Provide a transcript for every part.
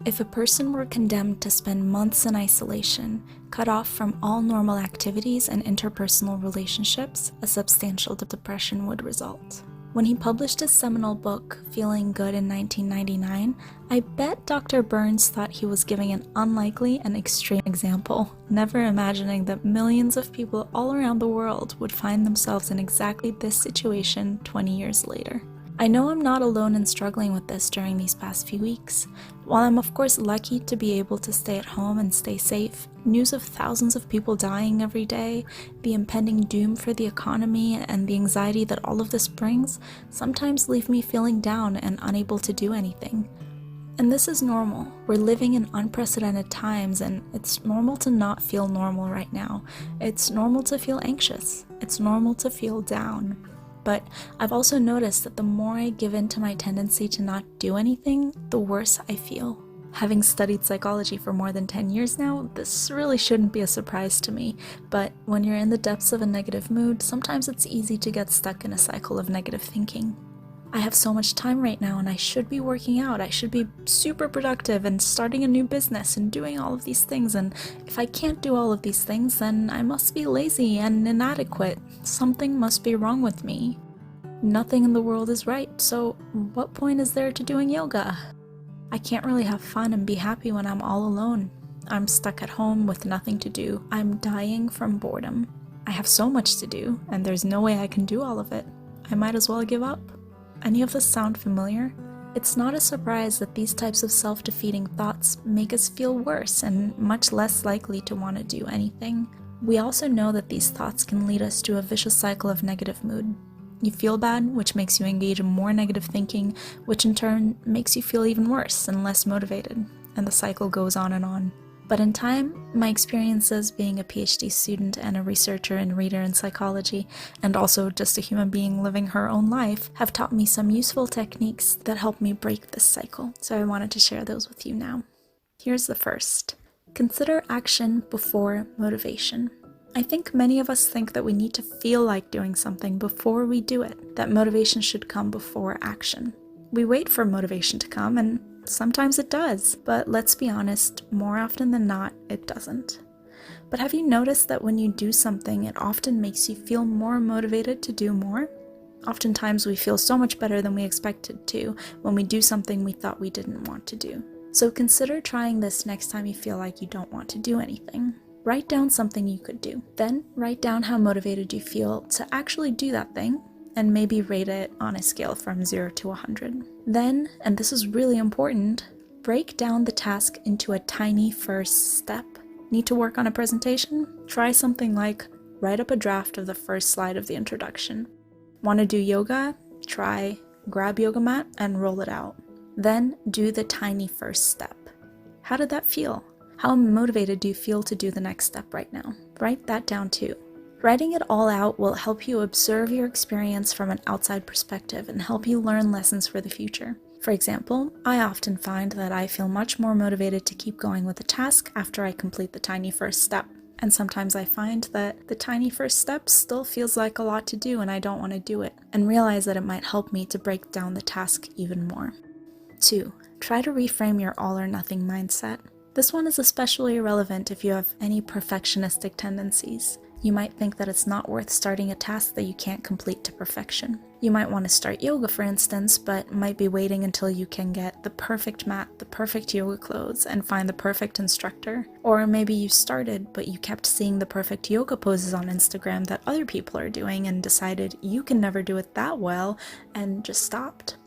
If a person were condemned to spend months in isolation, cut off from all normal activities and interpersonal relationships, a substantial depression would result. When he published his seminal book, Feeling Good in 1999, I bet Dr. Burns thought he was giving an unlikely and extreme example, never imagining that millions of people all around the world would find themselves in exactly this situation 20 years later. I know I'm not alone in struggling with this during these past few weeks. While I'm of course lucky to be able to stay at home and stay safe, news of thousands of people dying every day, the impending doom for the economy, and the anxiety that all of this brings sometimes leave me feeling down and unable to do anything. And this is normal. We're living in unprecedented times, and it's normal to not feel normal right now. It's normal to feel anxious. It's normal to feel down. But I've also noticed that the more I give in to my tendency to not do anything, the worse I feel. Having studied psychology for more than 10 years now, this really shouldn't be a surprise to me, but when you're in the depths of a negative mood, sometimes it's easy to get stuck in a cycle of negative thinking. I have so much time right now and I should be working out, I should be super productive and starting a new business and doing all of these things, and if I can't do all of these things, then I must be lazy and inadequate. Something must be wrong with me. Nothing in the world is right, so what point is there to doing yoga? I can't really have fun and be happy when I'm all alone. I'm stuck at home with nothing to do. I'm dying from boredom. I have so much to do, and there's no way I can do all of it. I might as well give up. Any of this sound familiar? It's not a surprise that these types of self-defeating thoughts make us feel worse and much less likely to want to do anything. We also know that these thoughts can lead us to a vicious cycle of negative mood. You feel bad, which makes you engage in more negative thinking, which in turn makes you feel even worse and less motivated, and the cycle goes on and on. But in time, my experiences being a Ph.D. student and a researcher and reader in psychology, and also just a human being living her own life, have taught me some useful techniques that help me break this cycle, so I wanted to share those with you now. Here's the first. Consider action before motivation. I think many of us think that we need to feel like doing something before we do it, that motivation should come before action. We wait for motivation to come, and sometimes it does, but let's be honest, more often than not, it doesn't. But have you noticed that when you do something, it often makes you feel more motivated to do more? Oftentimes we feel so much better than we expected to when we do something we thought we didn't want to do. So consider trying this next time you feel like you don't want to do anything. Write down something you could do. Then write down how motivated you feel to actually do that thing, and maybe rate it on a scale from 0 to 100. Then, and this is really important, break down the task into a tiny first step. Need to work on a presentation? Try something like write up a draft of the first slide of the introduction. Want to do yoga? Try grab yoga mat and roll it out. Then do the tiny first step. How did that feel? How motivated do you feel to do the next step right now? Write that down too. Writing it all out will help you observe your experience from an outside perspective and help you learn lessons for the future. For example, I often find that I feel much more motivated to keep going with a task after I complete the tiny first step. And sometimes I find that the tiny first step still feels like a lot to do and I don't want to do it, and realize that it might help me to break down the task even more. 2. Try to reframe your all or nothing mindset. This one is especially relevant if you have any perfectionistic tendencies. You might think that it's not worth starting a task that you can't complete to perfection. You might want to start yoga, for instance, but might be waiting until you can get the perfect mat, the perfect yoga clothes, and find the perfect instructor. Or maybe you started, but you kept seeing the perfect yoga poses on Instagram that other people are doing and decided you can never do it that well and just stopped.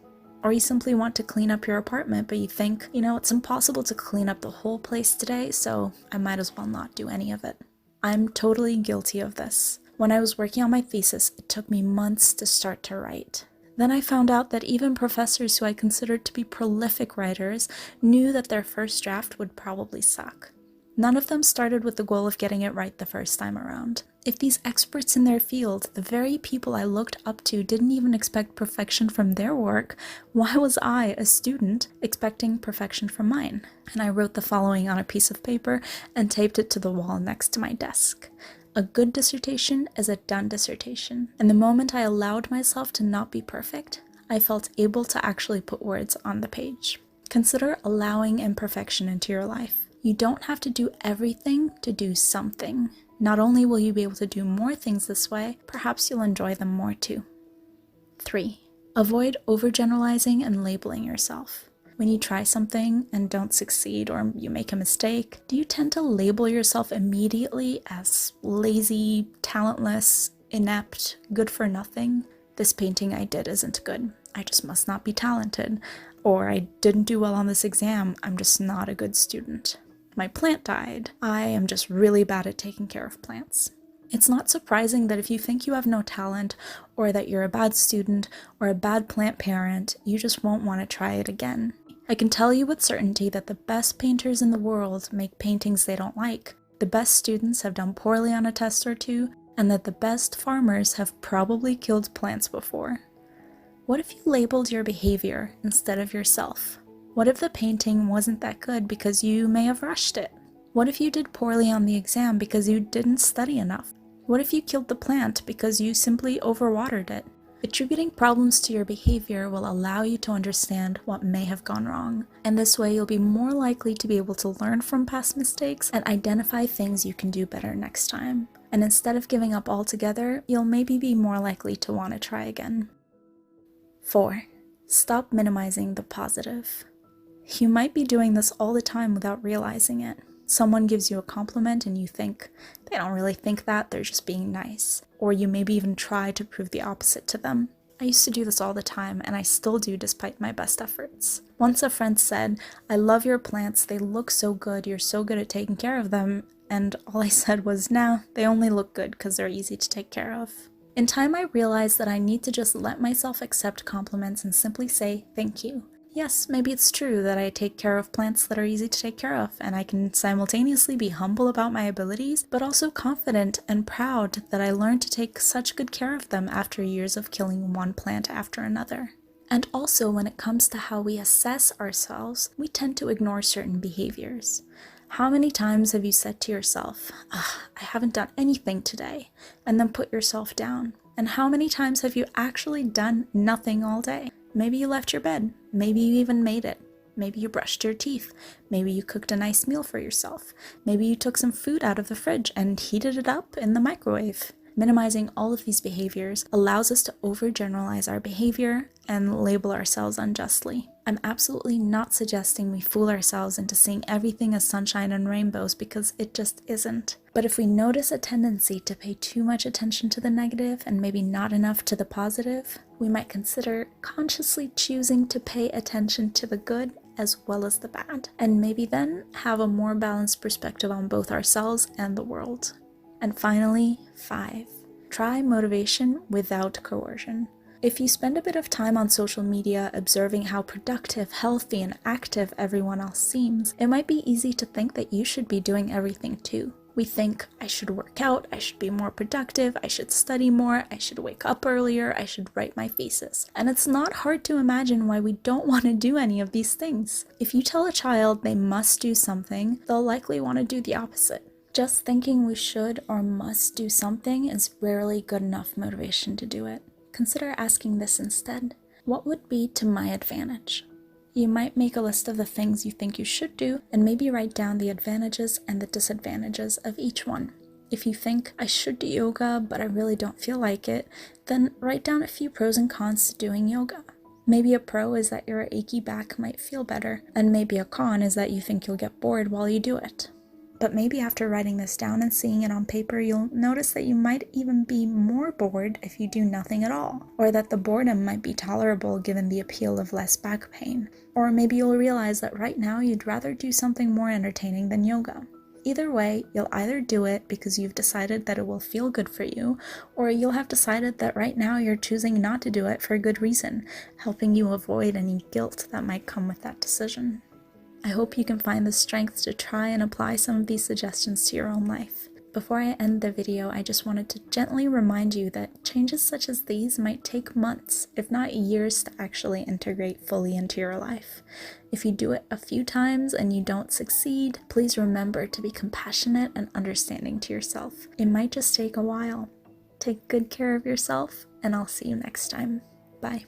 Or you simply want to clean up your apartment, but you think, it's impossible to clean up the whole place today, so I might as well not do any of it. I'm totally guilty of this. When I was working on my thesis, it took me months to start to write. Then I found out that even professors who I considered to be prolific writers knew that their first draft would probably suck. None of them started with the goal of getting it right the first time around. If these experts in their field, the very people I looked up to, didn't even expect perfection from their work, why was I, a student, expecting perfection from mine? And I wrote the following on a piece of paper and taped it to the wall next to my desk. A good dissertation is a done dissertation. And the moment I allowed myself to not be perfect, I felt able to actually put words on the page. Consider allowing imperfection into your life. You don't have to do everything to do something. Not only will you be able to do more things this way, perhaps you'll enjoy them more too. 3. Avoid overgeneralizing and labeling yourself. When you try something and don't succeed or you make a mistake, do you tend to label yourself immediately as lazy, talentless, inept, good for nothing? This painting I did isn't good. I just must not be talented. Or I didn't do well on this exam. I'm just not a good student. My plant died. I am just really bad at taking care of plants. It's not surprising that if you think you have no talent, or that you're a bad student, or a bad plant parent, you just won't want to try it again. I can tell you with certainty that the best painters in the world make paintings they don't like. The best students have done poorly on a test or two, and that the best farmers have probably killed plants before. What if you labeled your behavior instead of yourself? What if the painting wasn't that good because you may have rushed it? What if you did poorly on the exam because you didn't study enough? What if you killed the plant because you simply overwatered it? Attributing problems to your behavior will allow you to understand what may have gone wrong, and this way you'll be more likely to be able to learn from past mistakes and identify things you can do better next time. And instead of giving up altogether, you'll maybe be more likely to want to try again. 4. Stop minimizing the positive. You might be doing this all the time without realizing it. Someone gives you a compliment and you think, they don't really think that, they're just being nice. Or you maybe even try to prove the opposite to them. I used to do this all the time, and I still do despite my best efforts. Once a friend said, "I love your plants, they look so good, you're so good at taking care of them," and all I said was, "Nah, they only look good because they're easy to take care of." In time I realized that I need to just let myself accept compliments and simply say thank you. Yes, maybe it's true that I take care of plants that are easy to take care of, and I can simultaneously be humble about my abilities, but also confident and proud that I learned to take such good care of them after years of killing one plant after another. And also, when it comes to how we assess ourselves, we tend to ignore certain behaviors. How many times have you said to yourself, I haven't done anything today, and then put yourself down? And how many times have you actually done nothing all day? Maybe you left your bed, maybe you even made it, maybe you brushed your teeth, maybe you cooked a nice meal for yourself, maybe you took some food out of the fridge and heated it up in the microwave. Minimizing all of these behaviors allows us to overgeneralize our behavior and label ourselves unjustly. I'm absolutely not suggesting we fool ourselves into seeing everything as sunshine and rainbows, because it just isn't. But if we notice a tendency to pay too much attention to the negative and maybe not enough to the positive, we might consider consciously choosing to pay attention to the good as well as the bad, and maybe then have a more balanced perspective on both ourselves and the world. And finally, 5. Try motivation without coercion. If you spend a bit of time on social media observing how productive, healthy, and active everyone else seems, it might be easy to think that you should be doing everything too. We think, I should work out, I should be more productive, I should study more, I should wake up earlier, I should write my thesis. And it's not hard to imagine why we don't want to do any of these things. If you tell a child they must do something, they'll likely want to do the opposite. Just thinking we should or must do something is rarely good enough motivation to do it. Consider asking this instead: what would be to my advantage? You might make a list of the things you think you should do, and maybe write down the advantages and the disadvantages of each one. If you think, I should do yoga, but I really don't feel like it, then write down a few pros and cons to doing yoga. Maybe a pro is that your achy back might feel better, and maybe a con is that you think you'll get bored while you do it. But maybe after writing this down and seeing it on paper, you'll notice that you might even be more bored if you do nothing at all, or that the boredom might be tolerable given the appeal of less back pain. Or maybe you'll realize that right now you'd rather do something more entertaining than yoga. Either way, you'll either do it because you've decided that it will feel good for you, or you'll have decided that right now you're choosing not to do it for a good reason, helping you avoid any guilt that might come with that decision. I hope you can find the strength to try and apply some of these suggestions to your own life. Before I end the video, I just wanted to gently remind you that changes such as these might take months, if not years, to actually integrate fully into your life. If you do it a few times and you don't succeed, please remember to be compassionate and understanding to yourself. It might just take a while. Take good care of yourself, and I'll see you next time. Bye.